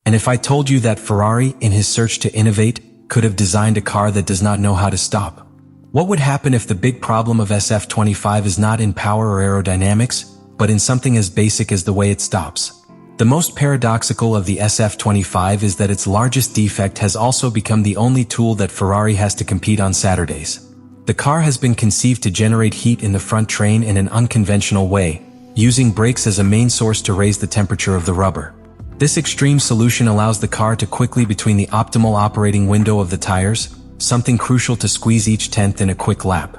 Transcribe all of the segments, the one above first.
And if I told you that Ferrari, in his search to innovate, could have designed a car that does not know how to stop? What would happen if the big problem of SF-25 is not in power or aerodynamics, but in something as basic as the way it stops? The most paradoxical of the SF-25 is that its largest defect has also become the only tool that Ferrari has to compete on Saturdays. The car has been conceived to generate heat in the front train in an unconventional way, using brakes as a main source to raise the temperature of the rubber. This extreme solution allows the car to quickly between the optimal operating window of the tires, something crucial to squeeze each tenth in a quick lap.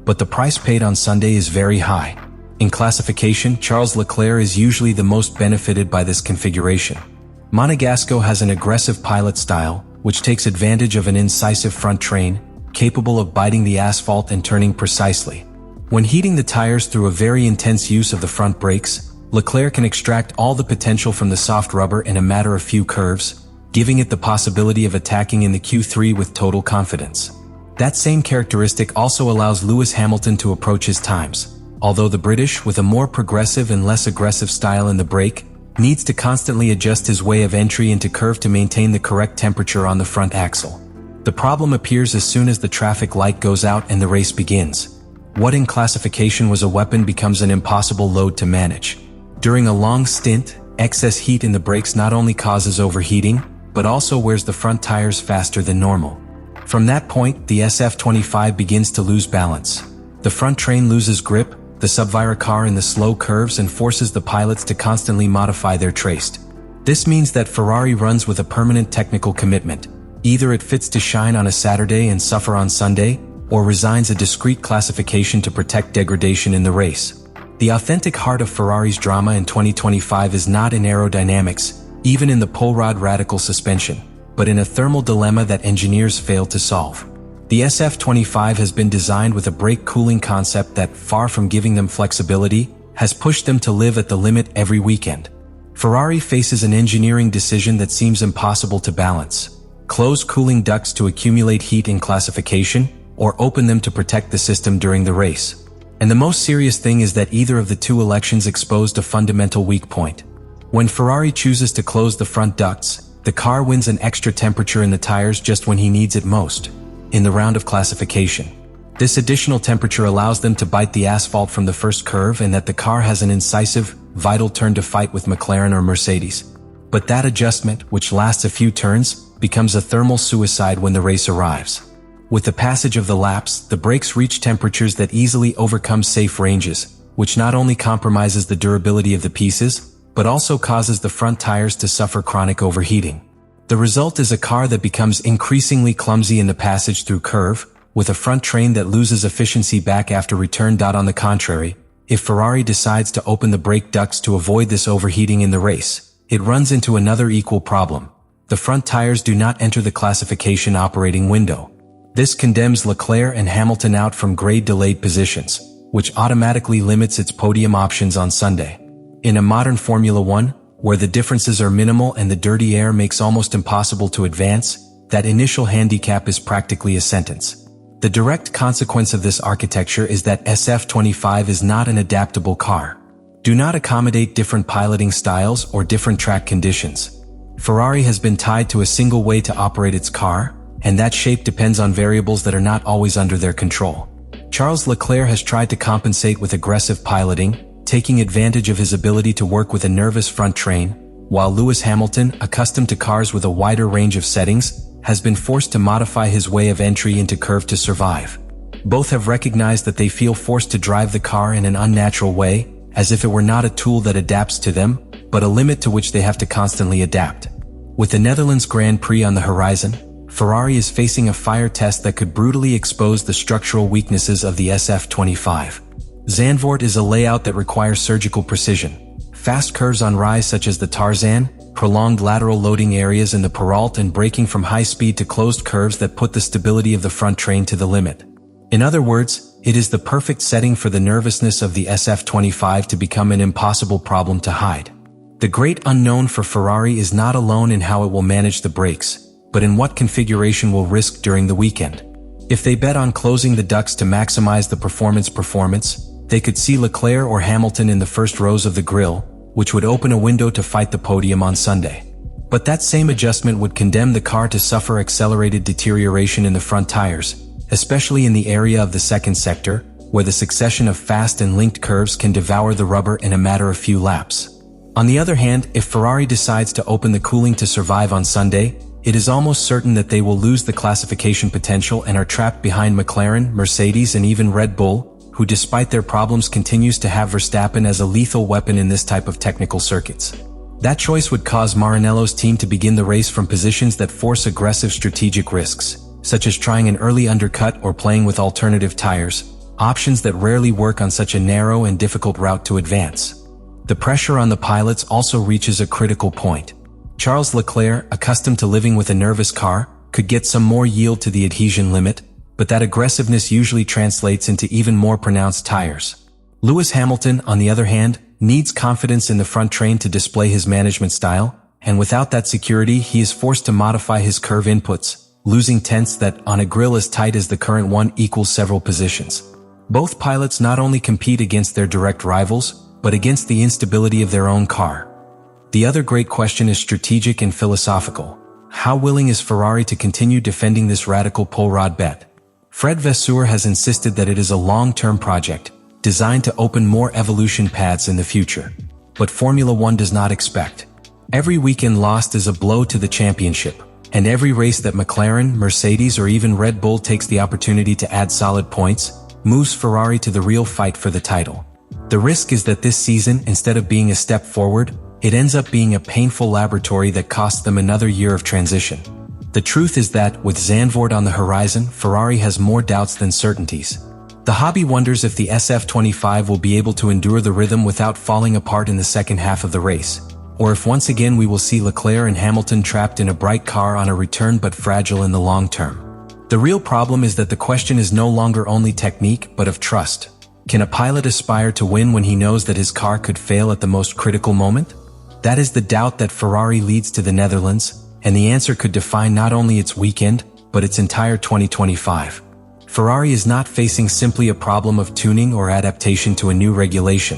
But the price paid on Sunday is very high. In classification, Charles Leclerc is usually the most benefited by this configuration. Monegasco has an aggressive pilot style, which takes advantage of an incisive front train, capable of biting the asphalt and turning precisely. When heating the tires through a very intense use of the front brakes, Leclerc can extract all the potential from the soft rubber in a matter of few curves, giving it the possibility of attacking in the Q3 with total confidence. That same characteristic also allows Lewis Hamilton to approach his times, although the British, with a more progressive and less aggressive style in the brake, needs to constantly adjust his way of entry into curve to maintain the correct temperature on the front axle. The problem appears as soon as the traffic light goes out and the race begins. What in classification was a weapon becomes an impossible load to manage. During a long stint, excess heat in the brakes not only causes overheating, but also wears the front tires faster than normal. From that point, the SF-25 begins to lose balance. The front train loses grip, the subvira car in the slow curves, and forces the pilots to constantly modify their trace. This means that Ferrari runs with a permanent technical commitment. Either it fits to shine on a Saturday and suffer on Sunday, or resigns a discrete classification to protect degradation in the race. The authentic heart of Ferrari's drama in 2025 is not in aerodynamics, even in the pull rod radical suspension, but in a thermal dilemma that engineers failed to solve. The SF-25 has been designed with a brake cooling concept that, far from giving them flexibility, has pushed them to live at the limit every weekend. Ferrari faces an engineering decision that seems impossible to balance: close cooling ducts to accumulate heat in classification, or open them to protect the system during the race. And the most serious thing is that either of the two elections exposed a fundamental weak point. When Ferrari chooses to close the front ducts, the car wins an extra temperature in the tires just when he needs it most, in the round of classification. This additional temperature allows them to bite the asphalt from the first curve, and that the car has an incisive, vital turn to fight with McLaren or Mercedes. But that adjustment, which lasts a few turns, becomes a thermal suicide when the race arrives. With the passage of the laps, the brakes reach temperatures that easily overcome safe ranges, which not only compromises the durability of the pieces, but also causes the front tires to suffer chronic overheating. The result is a car that becomes increasingly clumsy in the passage through curve, with a front train that loses efficiency back after return. On the contrary, if Ferrari decides to open the brake ducts to avoid this overheating in the race, it runs into another equal problem. The front tires do not enter the classification operating window. This condemns Leclerc and Hamilton out from grade-delayed positions, which automatically limits its podium options on Sunday. In a modern Formula One, where the differences are minimal and the dirty air makes almost impossible to advance, that initial handicap is practically a sentence. The direct consequence of this architecture is that SF-25 is not an adaptable car. Do not accommodate different piloting styles or different track conditions. Ferrari has been tied to a single way to operate its car, and that shape depends on variables that are not always under their control. Charles Leclerc has tried to compensate with aggressive piloting, taking advantage of his ability to work with a nervous front train, while Lewis Hamilton, accustomed to cars with a wider range of settings, has been forced to modify his way of entry into curve to survive. Both have recognized that they feel forced to drive the car in an unnatural way, as if it were not a tool that adapts to them, but a limit to which they have to constantly adapt. With the Netherlands Grand Prix on the horizon, Ferrari is facing a fire test that could brutally expose the structural weaknesses of the SF-25. Zandvoort is a layout that requires surgical precision. Fast curves on rise such as the Tarzan, prolonged lateral loading areas in the Perrault, and braking from high speed to closed curves that put the stability of the front train to the limit. In other words, it is the perfect setting for the nervousness of the SF-25 to become an impossible problem to hide. The great unknown for Ferrari is not alone in how it will manage the brakes, but in what configuration will risk during the weekend. If they bet on closing the ducts to maximize the performance, they could see Leclerc or Hamilton in the first rows of the grille, which would open a window to fight the podium on Sunday. But that same adjustment would condemn the car to suffer accelerated deterioration in the front tires, especially in the area of the second sector, where the succession of fast and linked curves can devour the rubber in a matter of few laps. On the other hand, if Ferrari decides to open the cooling to survive on Sunday, it is almost certain that they will lose the classification potential and are trapped behind McLaren, Mercedes, and even Red Bull, who despite their problems continues to have Verstappen as a lethal weapon in this type of technical circuits. That choice would cause Maranello's team to begin the race from positions that force aggressive strategic risks, such as trying an early undercut or playing with alternative tires, options that rarely work on such a narrow and difficult route to advance. The pressure on the pilots also reaches a critical point. Charles Leclerc, accustomed to living with a nervous car, could get some more yield to the adhesion limit, but that aggressiveness usually translates into even more pronounced tires. Lewis Hamilton, on the other hand, needs confidence in the front train to display his management style, and without that security he is forced to modify his curve inputs, losing tenths that, on a grille as tight as the current one, equals several positions. Both pilots not only compete against their direct rivals, but against the instability of their own car. The other great question is strategic and philosophical. How willing is Ferrari to continue defending this radical pull rod bet? Fred Vasseur has insisted that it is a long-term project, designed to open more evolution paths in the future. But Formula One does not expect. Every weekend lost is a blow to the championship, and every race that McLaren, Mercedes, or even Red Bull takes the opportunity to add solid points, moves Ferrari to the real fight for the title. The risk is that this season, instead of being a step forward, it ends up being a painful laboratory that costs them another year of transition. The truth is that, with Zandvoort on the horizon, Ferrari has more doubts than certainties. The hobby wonders if the SF-25 will be able to endure the rhythm without falling apart in the second half of the race, or if once again we will see Leclerc and Hamilton trapped in a bright car on a return but fragile in the long term. The real problem is that the question is no longer only technique but of trust. Can a pilot aspire to win when he knows that his car could fail at the most critical moment? That is the doubt that Ferrari leads to the Netherlands, and the answer could define not only its weekend, but its entire 2025. Ferrari is not facing simply a problem of tuning or adaptation to a new regulation.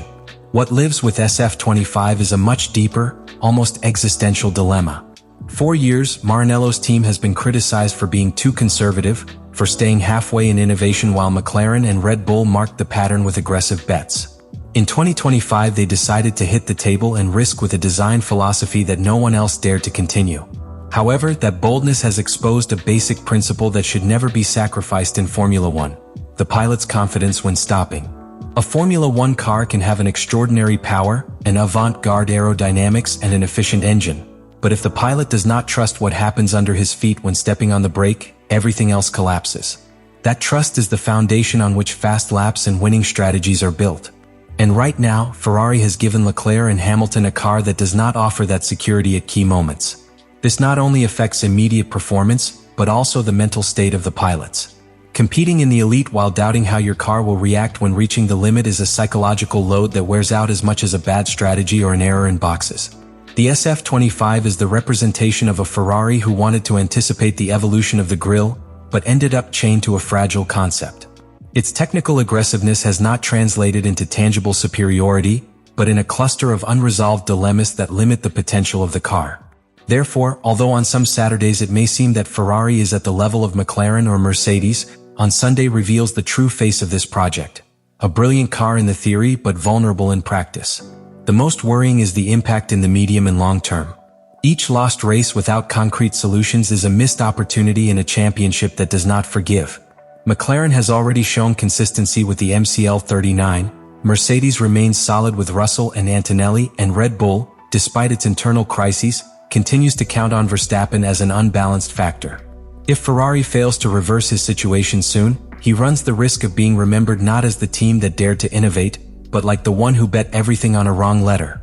What lives with SF-25 is a much deeper, almost existential dilemma. For years, Maranello's team has been criticized for being too conservative, for staying halfway in innovation while McLaren and Red Bull marked the pattern with aggressive bets. In 2025 they decided to hit the table and risk with a design philosophy that no one else dared to continue. However, that boldness has exposed a basic principle that should never be sacrificed in Formula One: the pilot's confidence when stopping. A Formula One car can have an extraordinary power, an avant-garde aerodynamics, and an efficient engine, but if the pilot does not trust what happens under his feet when stepping on the brake, everything else collapses. That trust is the foundation on which fast laps and winning strategies are built. And right now, Ferrari has given Leclerc and Hamilton a car that does not offer that security at key moments. This not only affects immediate performance, but also the mental state of the pilots. Competing in the elite while doubting how your car will react when reaching the limit is a psychological load that wears out as much as a bad strategy or an error in boxes. The SF-25 is the representation of a Ferrari who wanted to anticipate the evolution of the grille, but ended up chained to a fragile concept. Its technical aggressiveness has not translated into tangible superiority, but in a cluster of unresolved dilemmas that limit the potential of the car. Therefore, although on some Saturdays it may seem that Ferrari is at the level of McLaren or Mercedes, on Sunday reveals the true face of this project. A brilliant car in the theory, but vulnerable in practice. The most worrying is the impact in the medium and long term. Each lost race without concrete solutions is a missed opportunity in a championship that does not forgive. McLaren has already shown consistency with the MCL39, Mercedes remains solid with Russell and Antonelli, and Red Bull, despite its internal crises, continues to count on Verstappen as an unbalanced factor. If Ferrari fails to reverse his situation soon, he runs the risk of being remembered not as the team that dared to innovate, but like the one who bet everything on a wrong letter.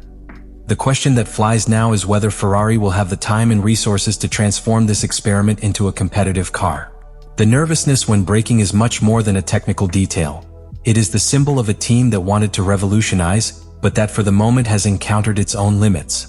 The question that flies now is whether Ferrari will have the time and resources to transform this experiment into a competitive car. The nervousness when braking is much more than a technical detail. It is the symbol of a team that wanted to revolutionize, but that for the moment has encountered its own limits.